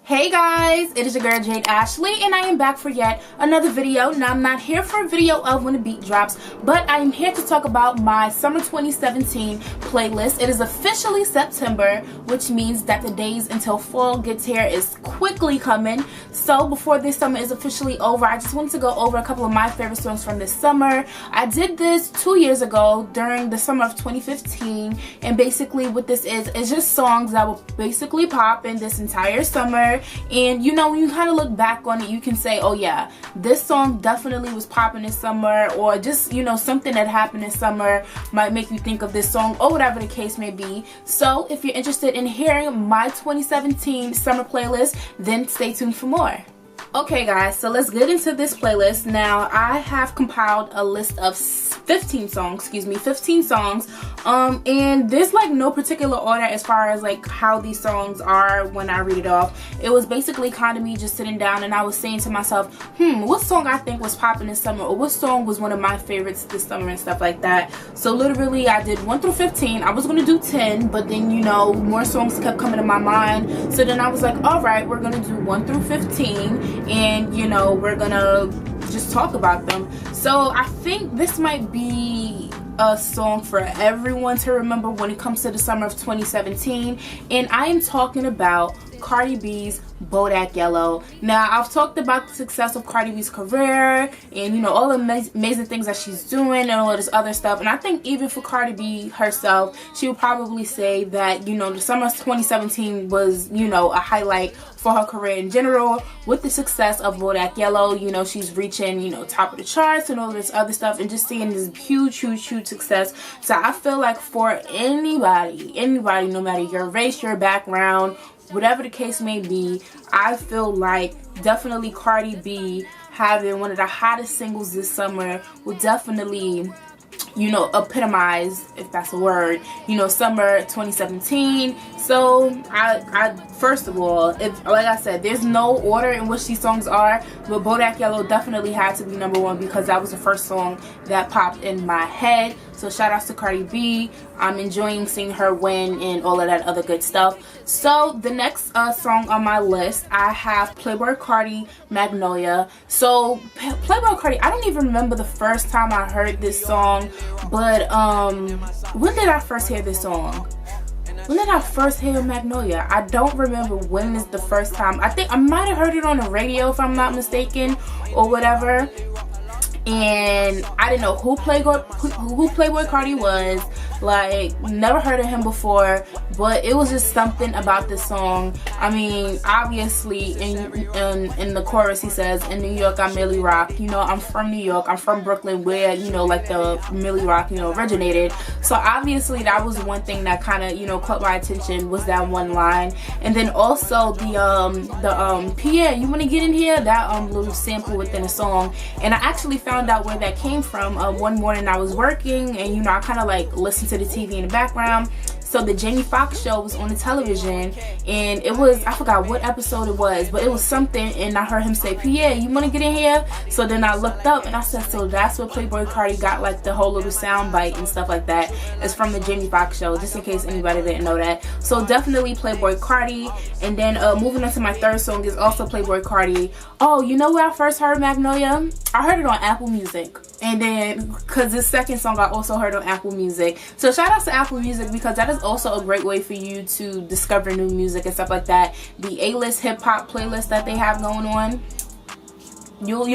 Hey guys, it is your girl Jade Ashley and I am back for yet another video. Now I'm not here for a video of when the beat drops, but I am here to talk about my summer 2017 playlist. It is officially September, which means that the days until fall gets here is quickly coming. So before this summer is officially over, I just wanted to go over a couple of my favorite songs from this summer. I did this 2 years ago during the summer of 2015, and basically what this is just songs that will basically pop in this entire summer. And you know, when you kind of look back on it, you can say, oh yeah, this song definitely was popping this summer, or just, you know, something that happened this summer might make you think of this song, or whatever the case may be. So if you're interested in hearing my 2017 summer playlist, then stay tuned for more. Okay guys, so let's get into this playlist. Now I have compiled a list of 15 songs, and there's like no particular order as far as like how these songs are when I read it off. It was basically kind of me just sitting down and I was saying to myself, what song I think was popping this summer, or what song was one of my favorites this summer and stuff like that. So literally I did 1 through 15. I was gonna do 10, but then, you know, more songs kept coming to my mind, so then I was like, all right, we're gonna do 1 through 15, and you know, we're gonna just talk about them. So I think this might be a song for everyone to remember when it comes to the summer of 2017, and I am talking about Cardi B's Bodak Yellow. Now I've talked about the success of Cardi B's career and, you know, all the amazing things that she's doing and all of this other stuff, and I think even for Cardi B herself, she would probably say that, you know, the summer of 2017 was, you know, a highlight for her career in general. With the success of Bodak Yellow, you know, she's reaching, you know, top of the charts and all this other stuff, and just seeing this huge success. So I feel like for anybody, no matter your race, your background, whatever the case may be, I feel like definitely Cardi B having one of the hottest singles this summer will definitely, you know, epitomize, if that's a word, you know, summer 2017. So I first of all, if, like I said, there's no order in which these songs are, but Bodak Yellow definitely had to be number one because that was the first song that popped in my head. So shout outs to Cardi B. I'm enjoying seeing her win and all of that other good stuff. So the next song on my list, I have Playboi Carti, Magnolia. So Playboi Carti, I don't even remember the first time I heard this song, but when did I first hear this song? When did I first hear Magnolia? I don't remember when is the first time. I think I might have heard it on the radio if I'm not mistaken, or whatever. And I didn't know who Playboi Carti was. Like, never heard of him before, but it was just something about this song. I mean, obviously in the chorus he says, in New York I merely rock. You know, I'm from New York, I'm from Brooklyn, where, you know, like the Millie Rock, you know, originated. So obviously that was one thing that kind of, you know, caught my attention, was that one line. And then also the Pierre, you want to get in here, that little sample within the song. And I actually found out where that came from. One morning I was working, and, you know, I kind of like listened to the TV in the background. So the Jamie Foxx show was on the television, and it was, I forgot what episode it was, but it was something, and I heard him say, Pierre, you want to get in here? So then I looked up and I said, so that's what Playboi Carti got, like the whole little sound bite and stuff like that. It's from the Jamie Foxx show, just in case anybody didn't know that. So definitely Playboi Carti. And then moving on to my third song is also Playboi Carti. Oh, you know where I first heard Magnolia? I heard it on Apple Music. And then, because this second song I also heard on Apple Music. So shout out to Apple Music, because that is also a great way for you to discover new music and stuff like that. The A-list hip hop playlist that they have going on, you'll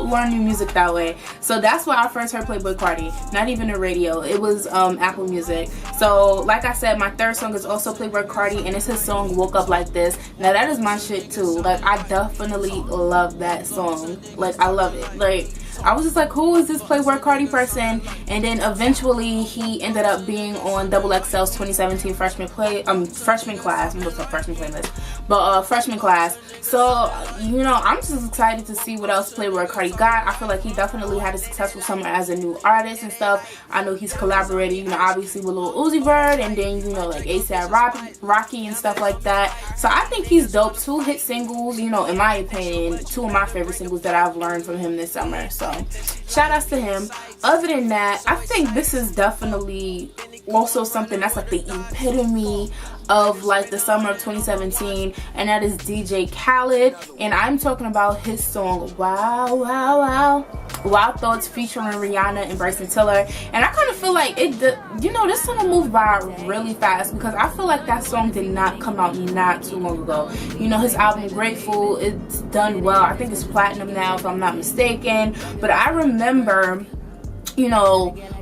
learn new music that way. So that's where I first heard Playboi Carti. Not even the radio, it was Apple Music. So like I said, my third song is also Playboi Carti, and it's his song Woke Up Like This. Now that is my shit too. Like, I definitely love that song. Like, I love it. Like, I was just like, who is this Playboi Carti person? And then eventually he ended up being on Double XL's 2017 freshman class. I'm looking for freshman playlist, but freshman class. So, you know, I'm just excited to see what else Playboi Carti got. I feel like he definitely had a successful summer as a new artist and stuff. I know he's collaborated, you know, obviously with Lil Uzi Vert, and then, you know, like ASAP Rocky and stuff like that. So I think he's dope. 2 hit singles, you know, in my opinion, 2 of my favorite singles that I've learned from him this summer. So shout outs to him. Other than that, I think this is definitely also something that's like the epitome of like the summer of 2017, and that is DJ Khaled, and I'm talking about his song Wow Wow Wow, Wild Thoughts, featuring Rihanna and Bryson Tiller. And I kind of feel like this song moved by really fast, because I feel like that song did not come out not too long ago. His album Grateful, it's done well. I think it's platinum now if I'm not mistaken, but I remember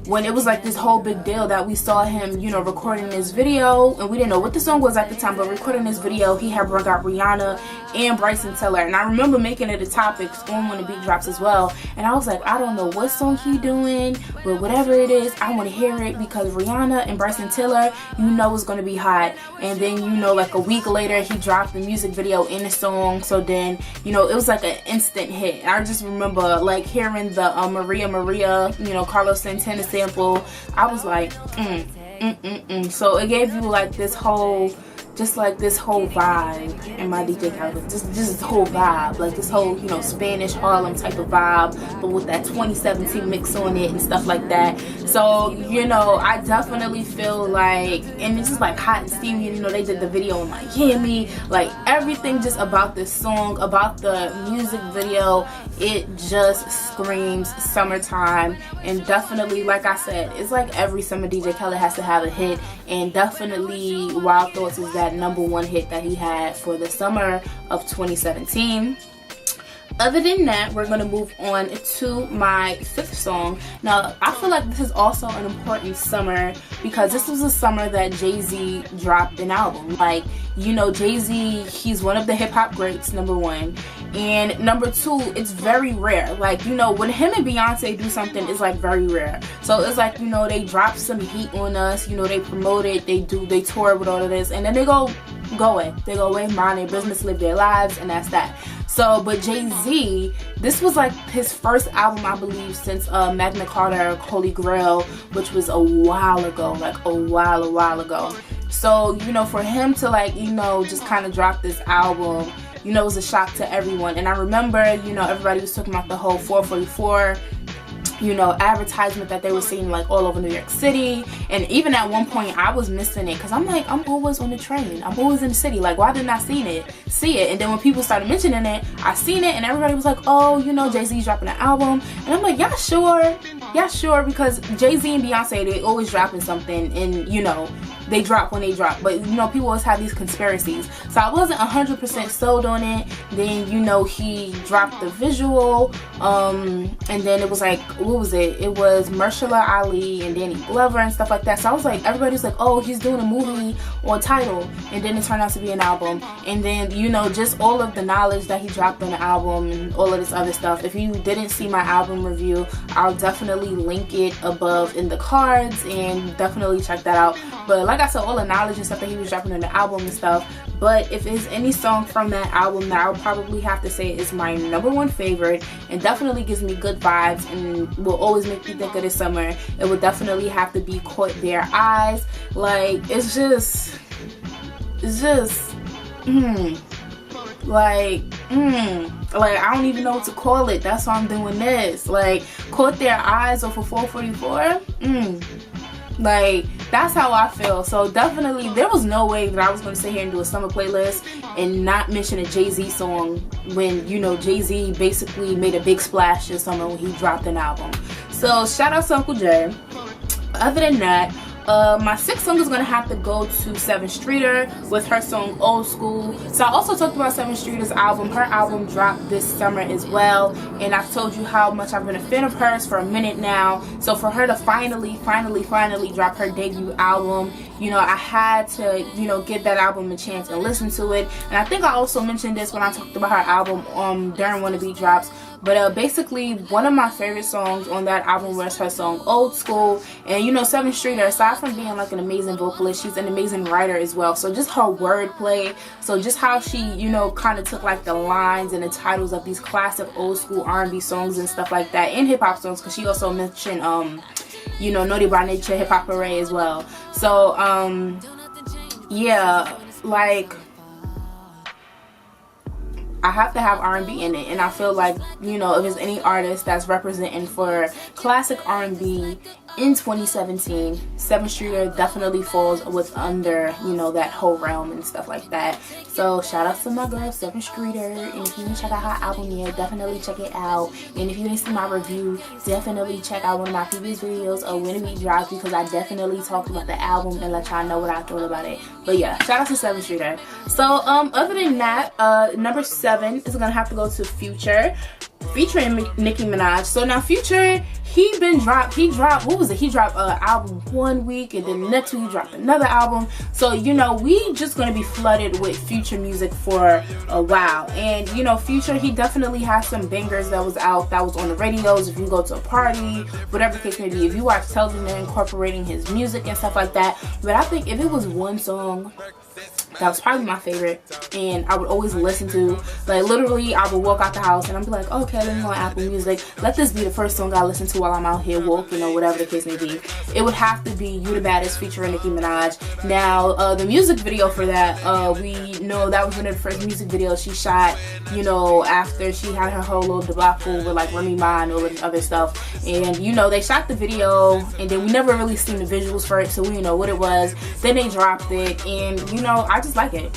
when it was like this whole big deal that we saw him, recording this video, and we didn't know what the song was at the time, but recording this video, he had brought out Rihanna and Bryson Tiller, and I remember making it a topic on When the Beat Drops as well, and I was like, I don't know what song he doing, but whatever it is, I want to hear it, because Rihanna and Bryson Tiller, it's going to be hot. And then, like a week later, he dropped the music video in the song, so then, it was like an instant hit. I just remember like hearing the Maria Maria, Carlos Santana sample. I was like, So it gave you like this whole vibe in my DJ Khaled, just this whole vibe, like this whole Spanish Harlem type of vibe, but with that 2017 mix on it and stuff like that. So I definitely feel like, and it's just like hot and steamy. They did the video in Miami, like everything just about this song, about the music video, it just screams summertime. And definitely, like I said, it's like every summer DJ Khaled has to have a hit, and definitely Wild Thoughts is that #1 hit that he had for the summer of 2017. Other than that, we're going to move on to my 5th song. Now, I feel like this is also an important summer, because this was a summer that Jay-Z dropped an album. Like, Jay-Z, he's one of the hip-hop greats, #1. And #2, it's very rare. Like, when him and Beyonce do something, it's like very rare. So it's like, they drop some heat on us, they promote it, they tour with all of this, and then they go away. They go away, mind their business, live their lives, and that's that. So, but Jay-Z, this was like his first album, I believe, since Magna Carta, Holy Grail, which was a while ago, like a while ago. So, for him to like, just kind of drop this album, it was a shock to everyone. And I remember, everybody was talking about the whole 444, advertisement that they were seeing like all over New York City. And even at one point I was missing it, because I'm like, I'm always on the train, I'm always in the city, like why didn't I see it? And then when people started mentioning it, I seen it, and everybody was like, oh, Jay-Z's dropping an album. And I'm like, yeah sure, because Jay-Z and Beyonce, they always dropping something, and they drop when they drop, but people always have these conspiracies. So I wasn't 100% sold on it. Then he dropped the visual, and then it was like, what was it? It was Mahershala Ali and Danny Glover and stuff like that. So I was like, everybody's like, oh, he's doing a movie on Tidal, and then it turned out to be an album. And then just all of the knowledge that he dropped on the album and all of this other stuff. If you didn't see my album review, I'll definitely link it above in the cards, and definitely check that out. But like I said, all the knowledge and stuff that he was dropping on the album and stuff. But if there's any song from that album that I would probably have to say is my #1 favorite, and definitely gives me good vibes and will always make me think of this summer, it would definitely have to be Caught Their Eyes. Like, it's just like I don't even know what to call it. That's why I'm doing this. Like, Caught Their Eyes off of 444. Like, that's how I feel. So definitely, there was no way that I was going to sit here and do a summer playlist and not mention a Jay-Z song, when Jay-Z basically made a big splash this summer when he dropped an album. So shout out to Uncle Jay. Other than that, my 6th song is going to have to go to Sevyn Streeter with her song Old School. So I also talked about Sevyn Streeter's album. Her album dropped this summer as well, and I've told you how much I've been a fan of hers for a minute now. So for her to finally drop her debut album, I had to give that album a chance and listen to it. And I think I also mentioned this when I talked about her album during When the Beat Drops. But basically, one of my favorite songs on that album was her song Old School. And Sevyn Streeter, aside from being like an amazing vocalist, she's an amazing writer as well. So just her wordplay, so just how she kind of took like the lines and the titles of these classic old school R&B songs and stuff like that, and hip hop songs, because she also mentioned Naughty by Nature, Hip Hop Array as well. So yeah, like, I have to have R&B in it, and I feel like if there's any artist that's representing for classic R&B in 2017, 7th Streeter definitely falls under, you know, that whole realm and stuff like that. So shout out to my girl 7th Streeter, and if you didn't check out her album yet, definitely check it out. And if you didn't see my review, definitely check out one of my previous videos of When the Beat Drops, because I definitely talked about the album and let y'all know what I thought about it. But yeah, shout out to 7th Streeter. So other than that, number 7 is gonna have to go to Future featuring Nicki Minaj. So now Future, he dropped what was it, he dropped an album one week, and then the next week he dropped another album. So you know, we just gonna be flooded with Future music for a while. And you know, Future, he definitely has some bangers that was out, that was on the radios. If you go to a party, whatever the case may be, if you watch television, incorporating his music and stuff like that. But I think if it was one song that was probably my favorite and I would always listen to, like literally I would walk out the house and I'd be like, okay, let me go on Apple Music, let this be the first song I listen to while I'm out here walking or whatever the case may be, it would have to be You the Baddest featuring Nicki Minaj. Now the music video for that, we know that was one of the first music videos she shot, you know, after she had her whole little debacle with like Remy Ma and all this other stuff. And you know, they shot the video and then we never really seen the visuals for it, so we didn't know what it was. Then they dropped it, and you know, I just like it.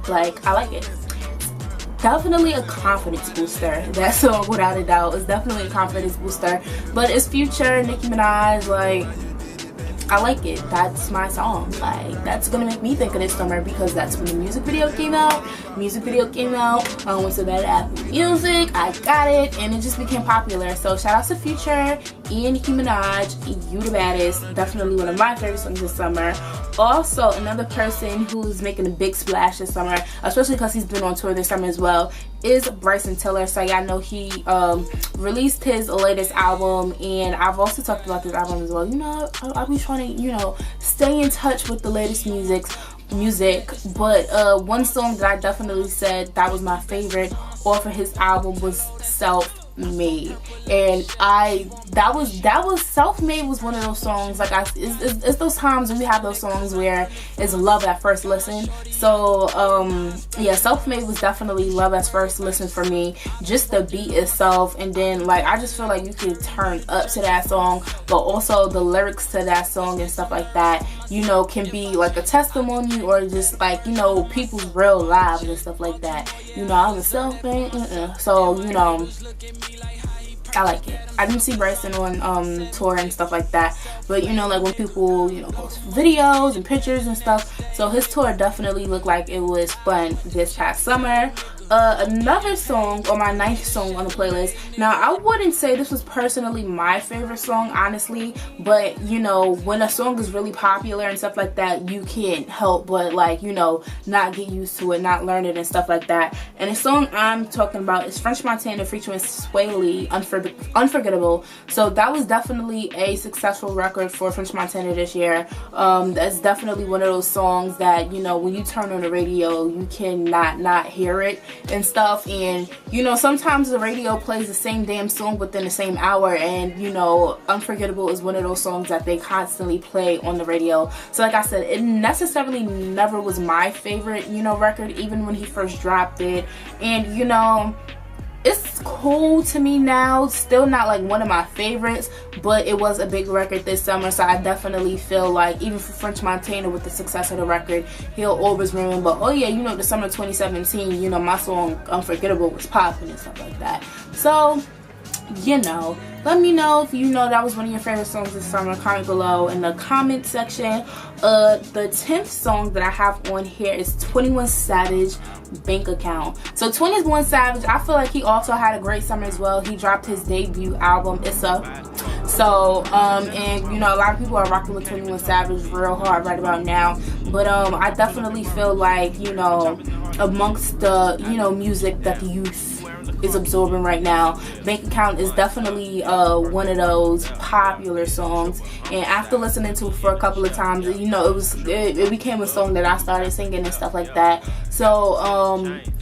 Like, I like it. Definitely a confidence booster. That song, without a doubt, is definitely a confidence booster. But it's Future, Nicki Minaj, like, I like it. That's my song. Like, that's gonna make me think of this summer, because that's when the music video came out. I went to that Apple Music, I got it, and it just became popular. So shout out to Future and Nicki Minaj, You the Baddest. Definitely one of my favorite songs this summer. Also, another person who's making a big splash this summer, especially because he's been on tour this summer as well, is Bryson Tiller. So y'all know he released his latest album, and I've also talked about this album as well. You know, I'll be trying to, you know, stay in touch with the latest music. But one song that I definitely said that was my favorite off of his album was Self-Made. And that was Self-Made was one of those songs, like it's those times when we have those songs where it's love at first listen. So yeah, Self-Made was definitely love at first listen for me. Just the beat itself, and then like I just feel like you can turn up to that song, but also the lyrics to that song and stuff like that, you know, can be like a testimony or just like, you know, people's real lives and stuff like that. You know, I was self-made, so you know, I like it. I didn't see Bryson on tour and stuff like that, but you know, like when people, you know, post videos and pictures and stuff, so his tour definitely looked like it was fun this past summer. Another song, or my 9th song on the playlist. Now, I wouldn't say this was personally my favorite song, honestly, but you know, when a song is really popular and stuff like that, you can't help but like, you know, not get used to it, not learn it and stuff like that. And the song I'm talking about is French Montana featuring Sway Lee, Unforgettable. So that was definitely a successful record for French Montana this year. That's definitely one of those songs that, you know, when you turn on the radio, you cannot not hear it and stuff. And you know, sometimes the radio plays the same damn song within the same hour, and you know, Unforgettable is one of those songs that they constantly play on the radio. So like I said, it necessarily never was my favorite, you know, record, even when he first dropped it. And you know, it's cool to me now, still not like one of my favorites, but it was a big record this summer. So I definitely feel like even for French Montana, with the success of the record, he'll always remember, oh yeah, you know, the summer of 2017, you know, my song Unforgettable was popping and stuff like that. So you know, let me know if you know that was one of your favorite songs this summer. Comment below in the comment section. The 10th song that I have on here is 21 Savage, Bank Account. So 21 Savage, I feel like he also had a great summer as well. He dropped his debut album, It's Up. So and you know, a lot of people are rocking with 21 Savage real hard right about now, but I definitely feel like, you know, amongst the, you know, music that the youth is absorbing right now, Bank Account is definitely one of those popular songs. And after listening to it for a couple of times, you know, it became a song that I started singing and stuff like that. So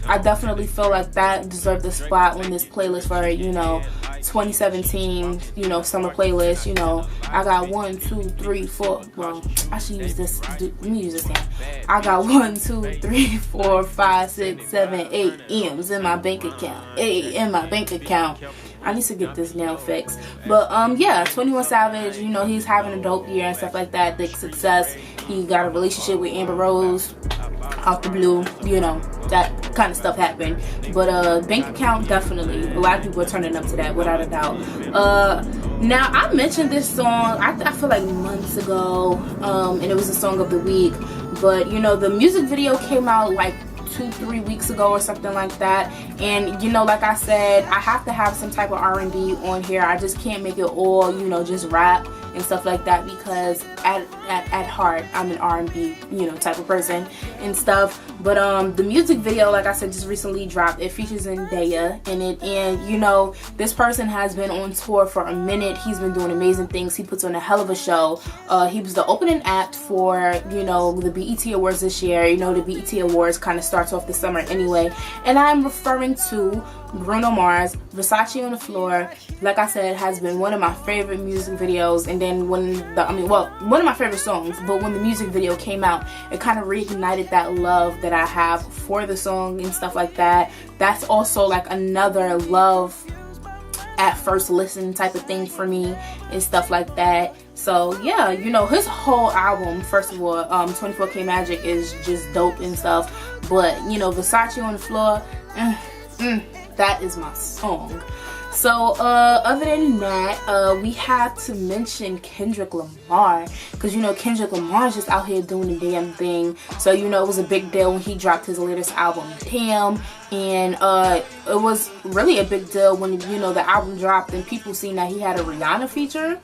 I definitely feel like that deserved a spot on this playlist for, you know, 2017, you know, summer playlist. You know, I got 1, 2, 3, 4. Well, I should use this. Let me use this hand. I got 1, 2, 3, 4, 5, 6, 7, 8 M's in my bank account. In my bank account. I need to get this nail fixed. But yeah, 21 Savage, you know, he's having a dope year and stuff like that. Big success. He got a relationship with Amber Rose out the blue, you know, that kind of stuff happened. But bank account, definitely a lot of people are turning up to that without a doubt. Now I mentioned this song I feel like months ago, and it was a song of the week, but you know, the music video came out like 2-3 weeks ago or something like that. And you know, like I said, I have to have some type of R&B on here. I just can't make it all, you know, just rap and stuff like that, because at heart I'm an R&B, you know, type of person and stuff. But the music video, like I said, just recently dropped. It features Zendaya in it, and you know, this person has been on tour for a minute. He's been doing amazing things. He puts on a hell of a show. He was the opening act for, you know, the BET Awards this year. You know, the BET Awards kind of starts off the summer anyway, and I'm referring to Bruno Mars. Versace on the Floor, like I said, has been one of my favorite music videos. And then when one of my favorite songs, but when the music video came out, it kind of reignited that love that I have for the song and stuff like that. That's also like another love at first listen type of thing for me and stuff like that. So yeah, you know, his whole album, first of all, 24K Magic is just dope and stuff. But you know, Versace on the Floor, that is my song. So other than that, we have to mention Kendrick Lamar, because you know, Kendrick Lamar is just out here doing the damn thing. So you know, it was a big deal when he dropped his latest album, Damn. And it was really a big deal when, you know, the album dropped and people seen that he had a Rihanna feature,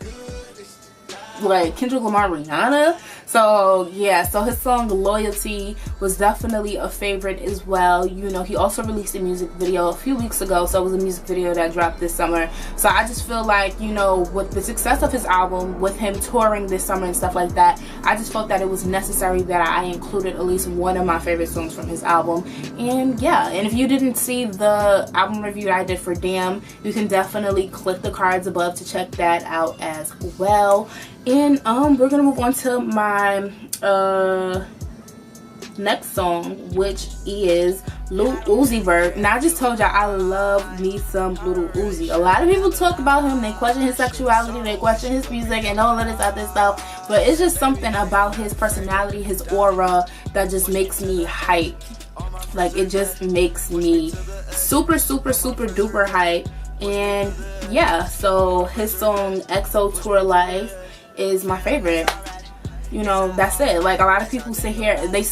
like Kendrick Lamar Rihanna. So yeah, so his song Loyalty was definitely a favorite as well. You know, he also released a music video a few weeks ago, so it was a music video that dropped this summer. So I just feel like, you know, with the success of his album, with him touring this summer and stuff like that, I just felt that it was necessary that I included at least one of my favorite songs from his album. And yeah, and if you didn't see the album review I did for Damn, you can definitely click the cards above to check that out as well. And we're gonna move on to my next song, which is Lil Uzi Vert. Now I just told y'all I love me some Lil Uzi. A lot of people talk about him, they question his sexuality, they question his music and all of this other stuff, but it's just something about his personality, his aura, that just makes me hype. Like, it just makes me super duper hype. And yeah, so his song XO Tour Life is my favorite. You know, that's it. Like, a lot of people sit here, they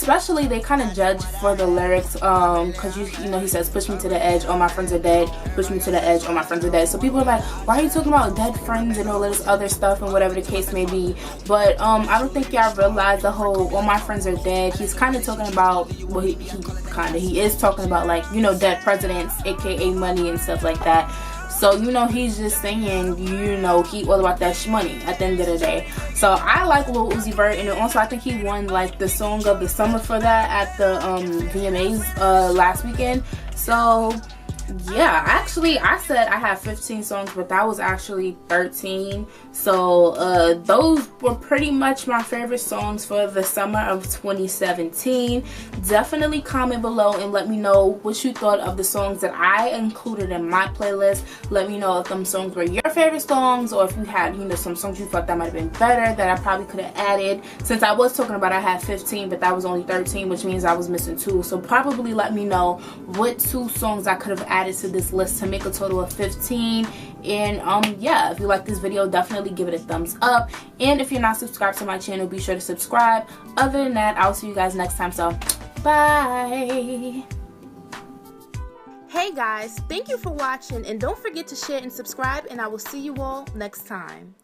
kind of judge for the lyrics, because you know, he says, push me to the edge, all my friends are dead, push me to the edge, all my friends are dead. So people are like, why are you talking about dead friends and all this other stuff and whatever the case may be. But I don't think y'all realize the whole all my friends are dead. He's kind of talking about, well, he is talking about, like, you know, dead presidents, aka money and stuff like that. So, you know, he's just saying, you know, he all about that money at the end of the day. So I like Lil Uzi Vert, and also I think he won like the song of the summer for that at the VMAs last weekend. So yeah, actually I said I have 15 songs, but that was actually 13. So those were pretty much my favorite songs for the summer of 2017. Definitely comment below and let me know what you thought of the songs that I included in my playlist. Let me know if them songs were your favorite songs, or if you had, you know, some songs you thought that might have been better that I probably could have added. Since I was talking about I had 15, but that was only 13, which means I was missing 2. So probably let me know what 2 songs I could have added to this list to make a total of 15. And yeah, if you like this video, definitely give it a thumbs up. And if you're not subscribed to my channel, be sure to subscribe. Other than that, I'll see you guys next time. So bye. Hey guys, thank you for watching, and don't forget to share and subscribe, and I will see you all next time.